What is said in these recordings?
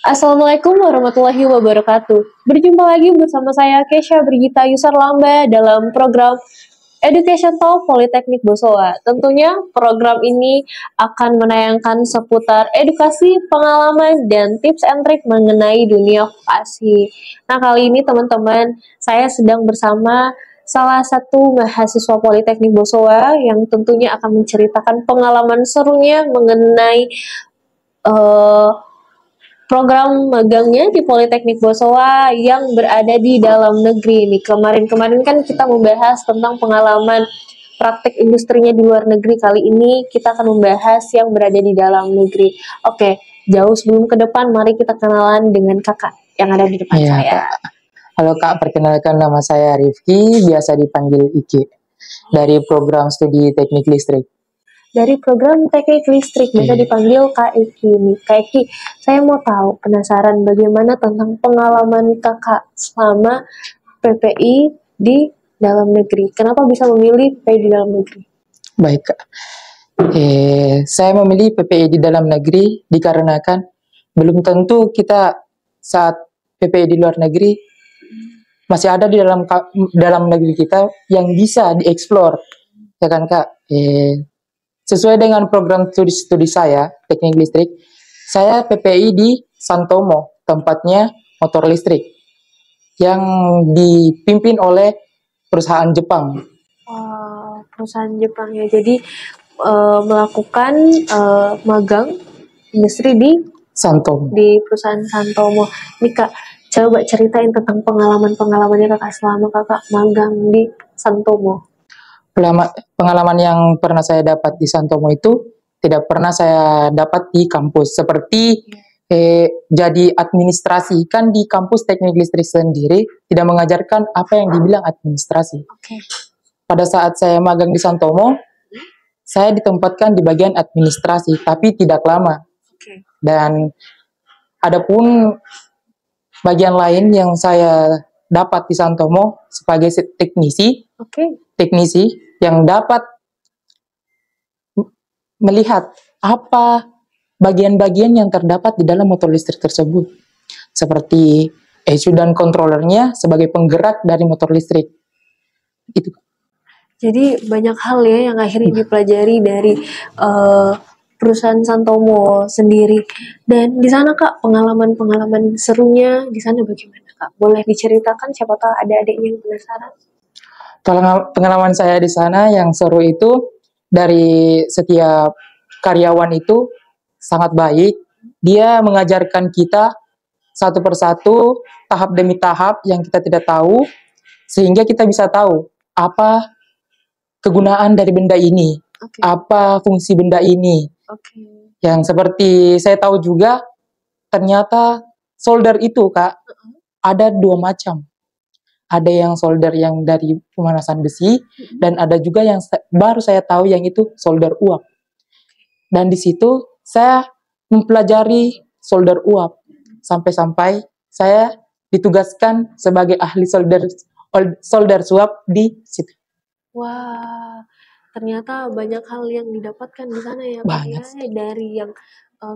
Assalamualaikum warahmatullahi wabarakatuh. Berjumpa lagi bersama saya Kesha Brigita Yusar Lamba dalam program Education Talk Politeknik Bosowa. Tentunya program ini akan menayangkan seputar edukasi, pengalaman, dan tips and trik mengenai dunia vokasi. Nah, kali ini teman-teman, saya sedang bersama salah satu mahasiswa Politeknik Bosowa yang tentunya akan menceritakan pengalaman serunya mengenai eh, program magangnya di Politeknik Bosowa yang berada di dalam negeri nih. Kemarin-kemarin kan kita membahas tentang pengalaman praktek industrinya di luar negeri. Kali ini kita akan membahas yang berada di dalam negeri. Oke, jauh sebelum ke depan, mari kita kenalan dengan kakak yang ada di depan Iya, saya. Kak. Halo Kak, perkenalkan nama saya Rifki, biasa dipanggil Iki, dari program studi teknik listrik. Dari program teknik listrik, biasa dipanggil Kak Eki nih. Kak Eki, saya mau tahu, penasaran bagaimana tentang pengalaman kakak selama PPI di dalam negeri. Kenapa bisa memilih PPI di dalam negeri? Baik Kak. Saya memilih PPI di dalam negeri dikarenakan belum tentu kita saat PPI di luar negeri masih ada di dalam negeri kita yang bisa dieksplor, ya kan Kak? Sesuai dengan program studi saya, teknik listrik, saya PPI di Santomo, tempatnya motor listrik, yang dipimpin oleh perusahaan Jepang. Perusahaan Jepang ya. Jadi melakukan magang industri di Santomo. perusahaan Santomo. Nih Kak, coba ceritain tentang pengalamannya kakak selama kakak magang di Santomo. Pengalaman yang pernah saya dapat di Santomo itu tidak pernah saya dapat di kampus. Seperti jadi administrasi, kan di kampus teknik listrik sendiri tidak mengajarkan apa yang dibilang administrasi. Pada saat saya magang di Santomo, saya ditempatkan di bagian administrasi, tapi tidak lama. Dan adapun bagian lain yang saya dapat di Santomo sebagai teknisi yang dapat melihat apa bagian-bagian yang terdapat di dalam motor listrik tersebut, seperti ECU dan controllernya sebagai penggerak dari motor listrik. Itu. Jadi banyak hal ya yang akhirnya dipelajari dari perusahaan Santomo sendiri. Dan di sana Kak, pengalaman-pengalaman serunya di sana bagaimana Kak? Boleh diceritakan, siapa tahu ada adiknya yang penasaran. Pengalaman saya di sana yang seru itu, dari setiap karyawan itu sangat baik. Dia mengajarkan kita satu persatu, tahap demi tahap yang kita tidak tahu, sehingga kita bisa tahu apa kegunaan dari benda ini, apa fungsi benda ini. Yang seperti saya tahu juga, ternyata solder itu Kak, ada dua macam. Ada yang solder yang dari pemanasan besi, dan ada juga yang baru saya tahu yang itu solder uap. Dan di situ saya mempelajari solder uap sampai-sampai saya ditugaskan sebagai ahli solder suap di situ. Wah, ternyata banyak hal yang didapatkan di sana ya Pak ya. Dari yang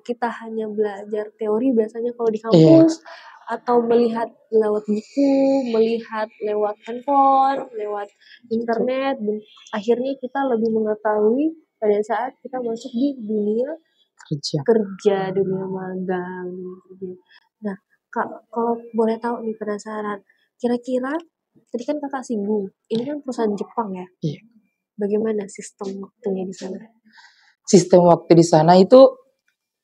kita hanya belajar teori biasanya kalau di kampus, atau melihat lewat buku, melihat lewat handphone, lewat internet, dan akhirnya kita lebih mengetahui pada saat kita masuk di dunia kerja, dunia magang. Nah, Kak, kalau boleh tahu nih, penasaran, kira-kira tadi kan kakak singgung, ini kan perusahaan Jepang ya? Iya. Bagaimana sistem waktunya di sana? Sistem waktu di sana itu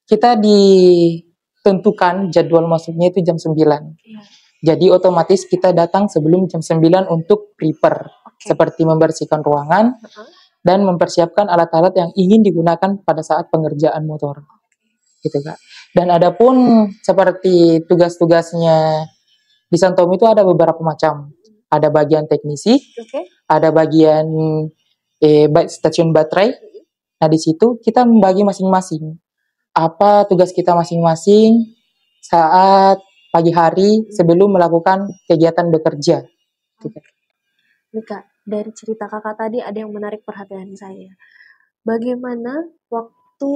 kita ditentukan jadwal masuknya itu jam 9. Jadi otomatis kita datang sebelum jam 9 untuk prepare, seperti membersihkan ruangan dan mempersiapkan alat-alat yang ingin digunakan pada saat pengerjaan motor. Gitu Kak. Dan adapun seperti tugas-tugasnya di Santomo itu ada beberapa macam. Ada bagian teknisi, ada bagian stasiun baterai. Nah di situ kita membagi masing-masing apa tugas kita masing-masing saat pagi hari sebelum melakukan kegiatan bekerja. Nih Kak, dari cerita kakak tadi ada yang menarik perhatian saya. Bagaimana waktu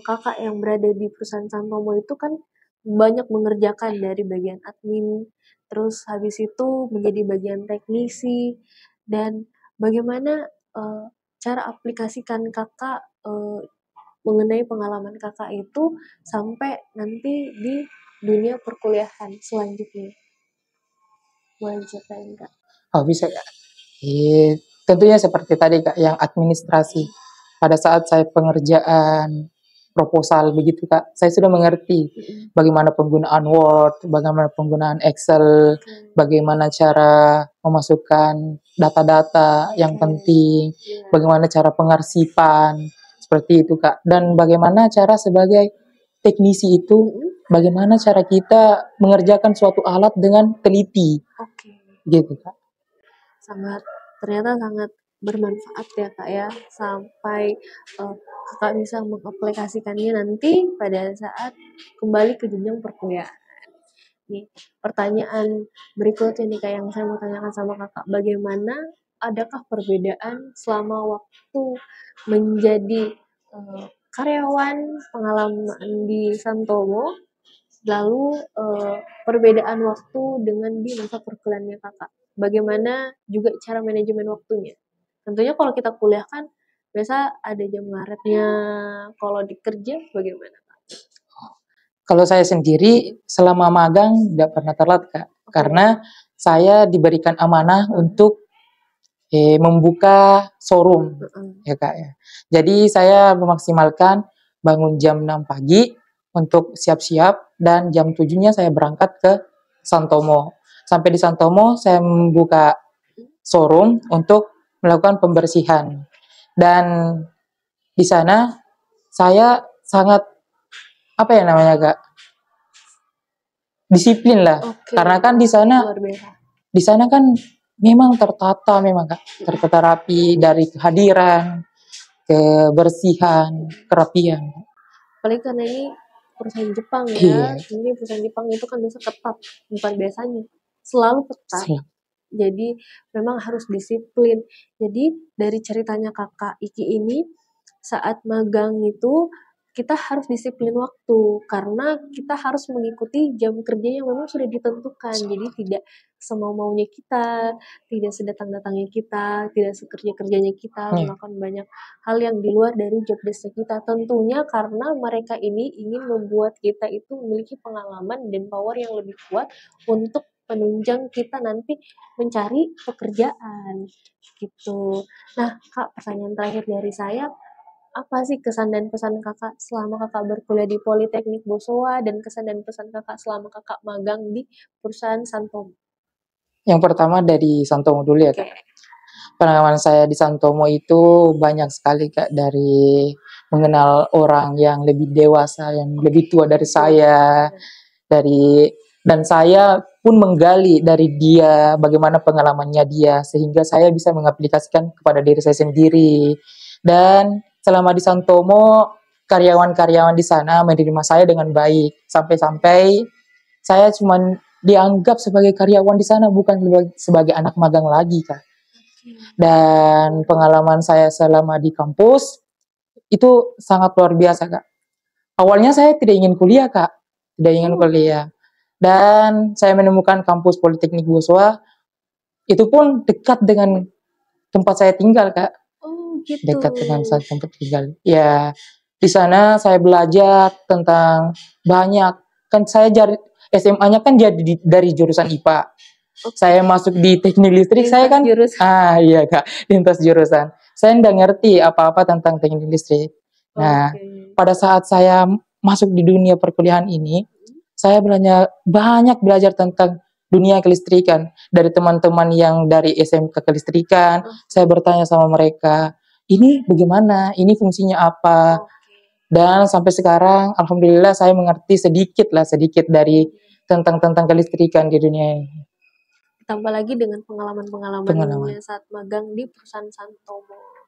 kakak yang berada di perusahaan Santomo itu kan banyak mengerjakan dari bagian admin, terus habis itu menjadi bagian teknisi, dan bagaimana cara aplikasikan Kakak mengenai pengalaman Kakak itu sampai nanti di dunia perkuliahan selanjutnya. Boleh ceritain Kak? Oh bisa Kak. Tentunya seperti tadi Kak, yang administrasi. Pada saat saya pengerjaan proposal begitu Kak, saya sudah mengerti bagaimana penggunaan Word, bagaimana penggunaan Excel, bagaimana cara memasukkan data-data yang penting, bagaimana cara pengarsipan, seperti itu Kak. Dan bagaimana cara sebagai teknisi itu, bagaimana cara kita mengerjakan suatu alat dengan teliti, gitu Kak. Ternyata sangat bermanfaat ya Kak ya, sampai Kakak bisa mengaplikasikannya nanti pada saat kembali ke jenjang perkuliahan. Nih, pertanyaan berikutnya nih Kak yang saya mau tanyakan sama Kakak, bagaimana adakah perbedaan selama waktu menjadi karyawan pengalaman di Santomo, lalu perbedaan waktu dengan di masa perkuliahannya Kakak? Bagaimana juga cara manajemen waktunya? Tentunya kalau kita kuliah kan biasa ada jam ngaretnya, kalau di kerja bagaimana? Kalau saya sendiri selama magang tidak pernah telat Kak, karena saya diberikan amanah untuk membuka showroom ya Kak ya. Jadi saya memaksimalkan bangun jam 6 pagi untuk siap-siap, dan jam 7-nya saya berangkat ke Santomo. Sampai di Santomo saya membuka showroom untuk melakukan pembersihan. Dan di sana saya sangat apa ya namanya Kak? Disiplin lah. Karena kan di sana kan memang tertata, memang Kak, tertata rapi dari kehadiran, kebersihan, kerapian. Apalagi karena ini perusahaan Jepang ya, ini perusahaan Jepang itu kan biasa ketat, bukan biasanya, selalu ketat. Jadi memang harus disiplin. Jadi dari ceritanya Kakak Iki ini, saat magang itu kita harus disiplin waktu karena kita harus mengikuti jam kerja yang memang sudah ditentukan. Jadi tidak semau-maunya kita, tidak sedatang-datangnya kita, tidak sekerja-kerjanya kita, melakukan banyak hal yang di luar dari job desk kita. Tentunya karena mereka ini ingin membuat kita itu memiliki pengalaman dan power yang lebih kuat untuk penunjang kita nanti mencari pekerjaan gitu. Nah Kak, pertanyaan terakhir dari saya, apa sih kesan dan pesan Kakak selama Kakak berkuliah di Politeknik Bosowa, dan kesan dan pesan Kakak selama Kakak magang di perusahaan Santomo? Yang pertama dari Santomo dulu ya Kak. Pengalaman saya di Santomo itu banyak sekali Kak, dari mengenal orang yang lebih dewasa, yang lebih tua dari saya, dan saya pun menggali dari dia bagaimana pengalamannya dia, sehingga saya bisa mengaplikasikan kepada diri saya sendiri. Dan selama di Santomo, karyawan-karyawan di sana menerima saya dengan baik, sampai-sampai saya cuma dianggap sebagai karyawan di sana, bukan sebagai anak magang lagi Kak. Dan pengalaman saya selama di kampus itu sangat luar biasa Kak. Awalnya saya tidak ingin kuliah Kak, dan saya menemukan kampus Politeknik Bosowa, itu pun dekat dengan tempat saya tinggal Kak. Dekat dengan tempat tinggal. Ya, di sana saya belajar tentang banyak. Kan saya SMA-nya kan jadi dari jurusan IPA. Saya masuk di teknik listrik, saya kan iya Kak, lintas jurusan. Saya nggak ngerti apa-apa tentang teknik listrik. Nah, pada saat saya masuk di dunia perkuliahan ini, saya banyak belajar tentang dunia kelistrikan dari teman-teman yang dari SMK kelistrikan. Saya bertanya sama mereka, ini bagaimana, ini fungsinya apa, dan sampai sekarang alhamdulillah saya mengerti sedikit dari tentang kelistrikan di dunia ini. Tambah lagi dengan pengalaman-pengalamannya saat magang di perusahaan Santomo.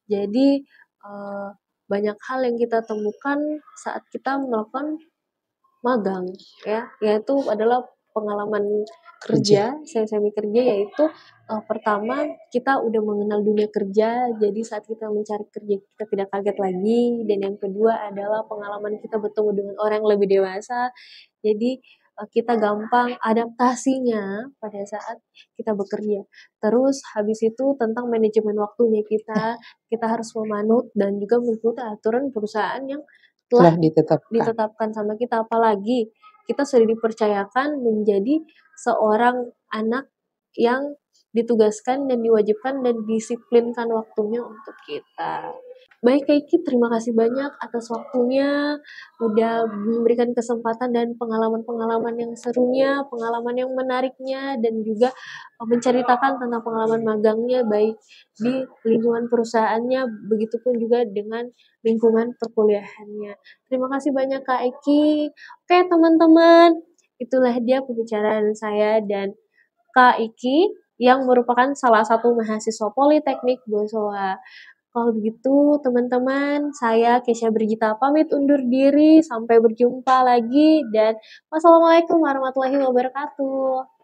Jadi banyak hal yang kita temukan saat kita melakukan magang ya, yaitu adalah pengalaman kerja, semi kerja, yaitu pertama kita udah mengenal dunia kerja, jadi saat kita mencari kerja kita tidak kaget lagi. Dan yang kedua adalah pengalaman kita bertemu dengan orang yang lebih dewasa, Jadi kita gampang adaptasinya pada saat kita bekerja. Terus habis itu tentang manajemen waktunya kita harus memanut dan juga mengikuti aturan perusahaan yang telah telah ditetapkan. ditetapkan sama kita. Apalagi kita sudah dipercayakan menjadi seorang anak yang ditugaskan dan diwajibkan dan disiplinkan waktunya untuk kita. Baik Kak Iki, terima kasih banyak atas waktunya, udah memberikan kesempatan dan pengalaman-pengalaman yang serunya, pengalaman yang menariknya, dan juga menceritakan tentang pengalaman magangnya, baik di lingkungan perusahaannya, begitupun juga dengan lingkungan perkuliahannya. Terima kasih banyak Kak Eki. Oke teman-teman, itulah dia pembicaraan saya dan Kak Iki yang merupakan salah satu mahasiswa Politeknik Bosowa. Kalau begitu, teman-teman, saya Kesha Brigita pamit undur diri. Sampai berjumpa lagi dan wassalamualaikum warahmatullahi wabarakatuh.